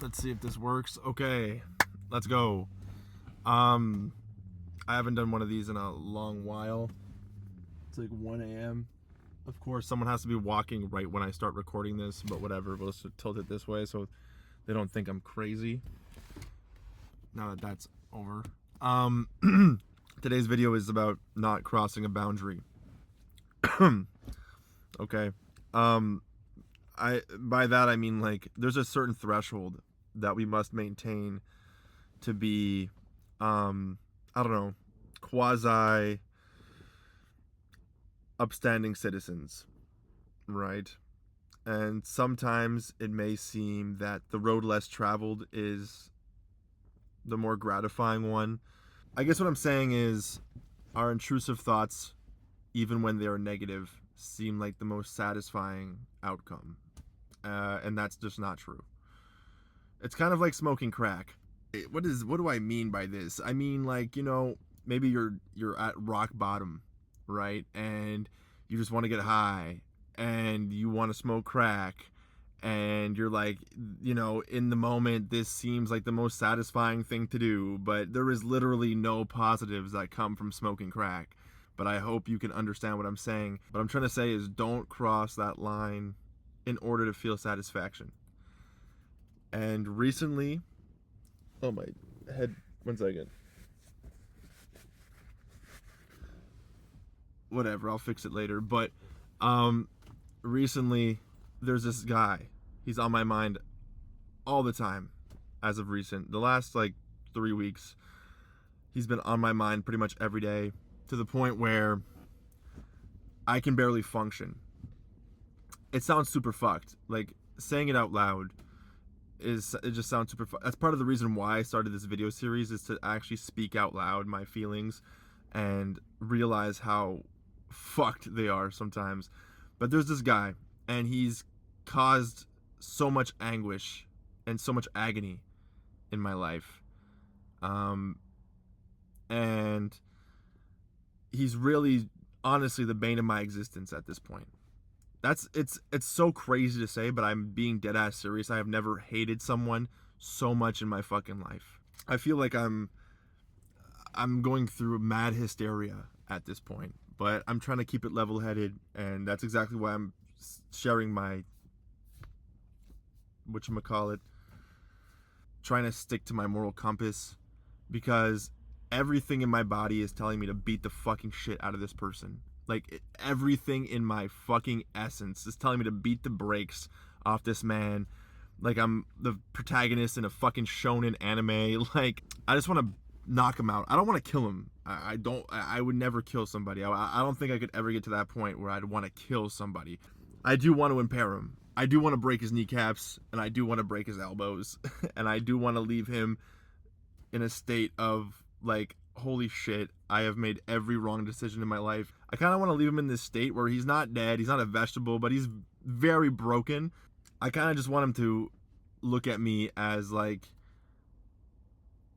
Let's see if this works. Okay, let's go. I haven't done one of these in a long while. It's like 1 a.m. Of course, someone has to be walking right when I start recording this, but whatever. We'll just tilt it this way so they don't think I'm crazy. Now that that's over. Today's video is about not crossing a boundary. Okay. By that I mean, like, there's a certain threshold that we must maintain to be I don't know, quasi upstanding citizens, right? And sometimes it may seem that the road less traveled is the more gratifying one. I guess what I'm saying is our intrusive thoughts, even when they are negative, seem like the most satisfying outcome. And that's just not true. It's kind of like smoking crack. What do I mean by this? I mean, like, maybe you're at rock bottom, right? And you just want to get high and you want to smoke crack, and you're like, in the moment this seems like the most satisfying thing to do, but there is literally no positives that come from smoking crack. But I hope you can understand what I'm saying. What I'm trying to say is, don't cross that line in order to feel satisfaction. And recently, oh, my head, 1 second. Whatever, I'll fix it later. But recently there's this guy. He's on my mind all the time as of recent. The last like 3 weeks, he's been on my mind pretty much every day, to the point where I can barely function. It sounds super fucked. Like, saying it out loud it just sounds super fucked. That's part of the reason why I started this video series, is to actually speak out loud my feelings and realize how fucked they are sometimes. But there's this guy, and he's caused so much anguish and so much agony in my life. And he's really, honestly, the bane of my existence at this point. It's so crazy to say, but I'm being dead ass serious. I have never hated someone so much in my fucking life. I feel like I'm going through mad hysteria at this point, but I'm trying to keep it level-headed, and that's exactly why I'm sharing my whatchamacallit, trying to stick to my moral compass, because everything in my body is telling me to beat the fucking shit out of this person. Like, everything in my fucking essence is telling me to beat the brakes off this man. Like, I'm the protagonist in a fucking shonen anime. Like, I just want to knock him out. I don't want to kill him. I would never kill somebody. I don't think I could ever get to that point where I'd want to kill somebody. I do want to impair him. I do want to break his kneecaps, and I do want to break his elbows, and I do want to leave him in a state of, like, holy shit, I have made every wrong decision in my life. I kind of want to leave him in this state where he's not dead, he's not a vegetable, but he's very broken. I kind of just want him to look at me as, like,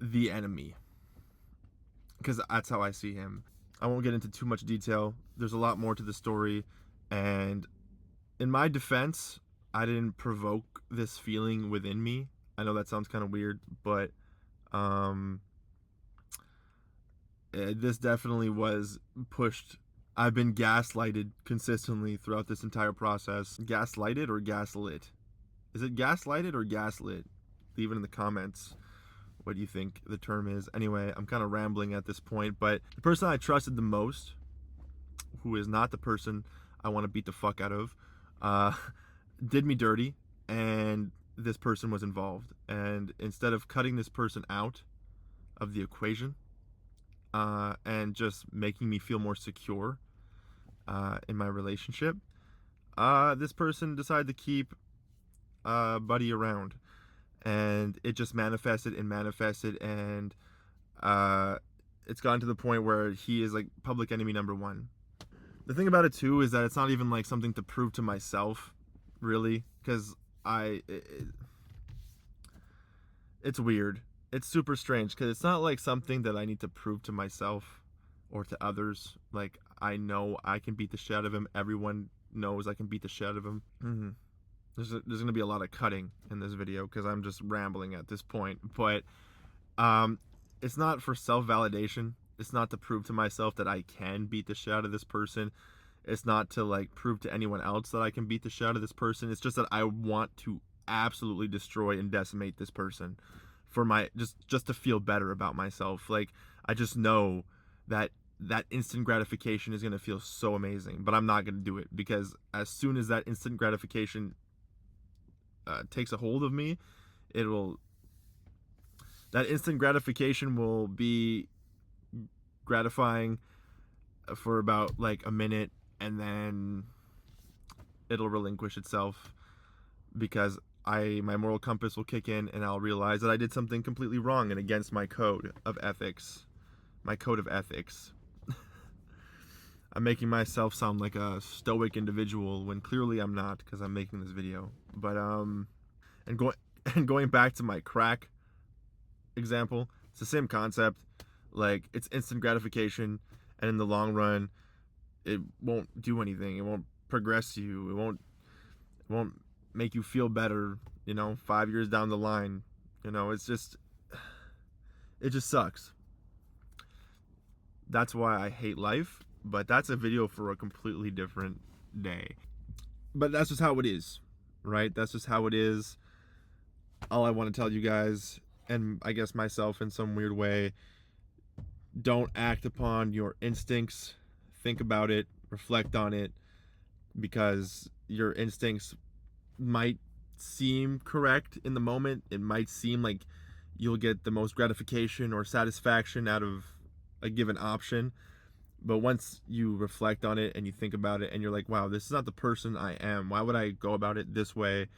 the enemy, because that's how I see him. I won't get into too much detail. There's a lot more to the story, and in my defense, I didn't provoke this feeling within me. I know that sounds kind of weird, but this definitely was pushed. I've been gaslighted consistently throughout this entire process. Gaslighted or gaslit? Is it gaslighted or gaslit? Leave it in the comments what do you think the term is. Anyway, I'm kind of rambling at this point, but the person I trusted the most, who is not the person I want to beat the fuck out of, did me dirty, and this person was involved. And instead of cutting this person out of the equation, and just making me feel more secure in my relationship, this person decided to keep Buddy around, and it just manifested, and it's gotten to the point where he is like public enemy number one. The thing about it too is that it's not even like something to prove to myself, really, because it's weird. It's super strange, because it's not like something that I need to prove to myself or to others. Like, I know I can beat the shit out of him. Everyone knows I can beat the shit out of him. there's going to be a lot of cutting in this video because I'm just rambling at this point. But it's not for self-validation. It's not to prove to myself that I can beat the shit out of this person. It's not to like prove to anyone else that I can beat the shit out of this person. It's just that I want to absolutely destroy and decimate this person for my just to feel better about myself. Like, I just know that instant gratification is going to feel so amazing, but I'm not going to do it, because as soon as that instant gratification takes a hold of me, that instant gratification will be gratifying for about like a minute, and then it'll relinquish itself, because my moral compass will kick in, and I'll realize that I did something completely wrong and against my code of ethics. I'm making myself sound like a stoic individual when clearly I'm not, because I'm making this video. But and going back to my crack example, it's the same concept. Like, it's instant gratification, and in the long run, it won't do anything. It won't progress you. It won't make you feel better, 5 years down the line. It just sucks. That's why I hate life, but that's a video for a completely different day. But that's just how it is, right? That's just how it is. All I want to tell you guys, and I guess myself in some weird way, don't act upon your instincts. Think about it, reflect on it, because your instincts might seem correct in the moment. It might seem like you'll get the most gratification or satisfaction out of a given option, but once you reflect on it and you think about it and you're like, wow, this is not the person I am. Why would I go about it this way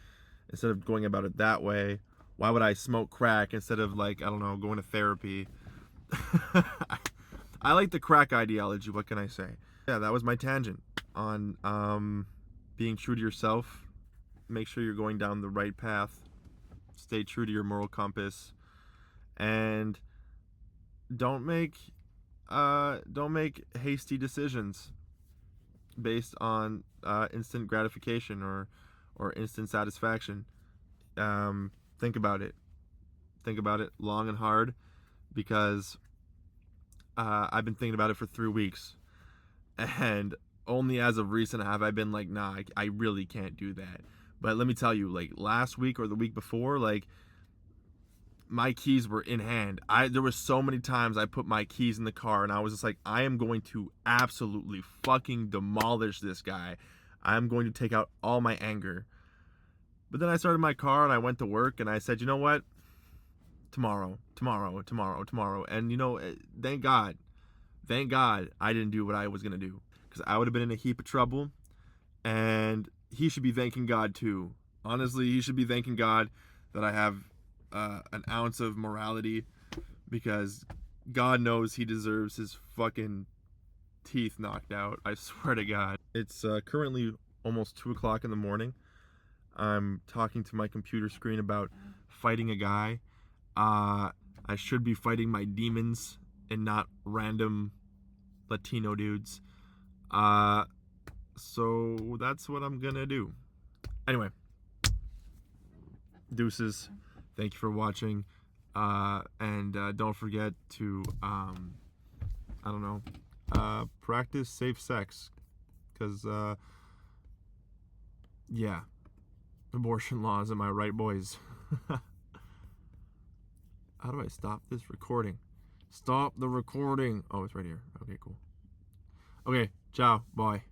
instead of going about it that way? Why would I smoke crack instead of, like, I don't know, going to therapy? I like the crack ideology. What can I say? Yeah, that was my tangent on being true to yourself. Make sure you're going down the right path. Stay true to your moral compass, and don't make hasty decisions based on instant gratification or instant satisfaction. Think about it long and hard, because I've been thinking about it for 3 weeks, and only as of recent have I been like, nah, I really can't do that. But let me tell you, like, last week or the week before, like, my keys were in hand. There were so many times I put my keys in the car and I was just like, I am going to absolutely fucking demolish this guy. I'm going to take out all my anger. But then I started my car and I went to work and I said, you know what? Tomorrow. And thank God I didn't do what I was going to do, because I would have been in a heap of trouble, and he should be thanking God too. Honestly, he should be thanking God that I have an ounce of morality, because God knows he deserves his fucking teeth knocked out. I swear to God. It's currently almost 2 o'clock in the morning. I'm talking to my computer screen about fighting a guy. I should be fighting my demons and not random Latino dudes. So that's what I'm gonna do. Anyway, deuces. Thank you for watching. And don't forget to, practice safe sex. Because, yeah. Abortion laws, am I right, boys? How do I stop this recording? Stop the recording. Oh, it's right here. Okay, cool. Okay, ciao. Bye.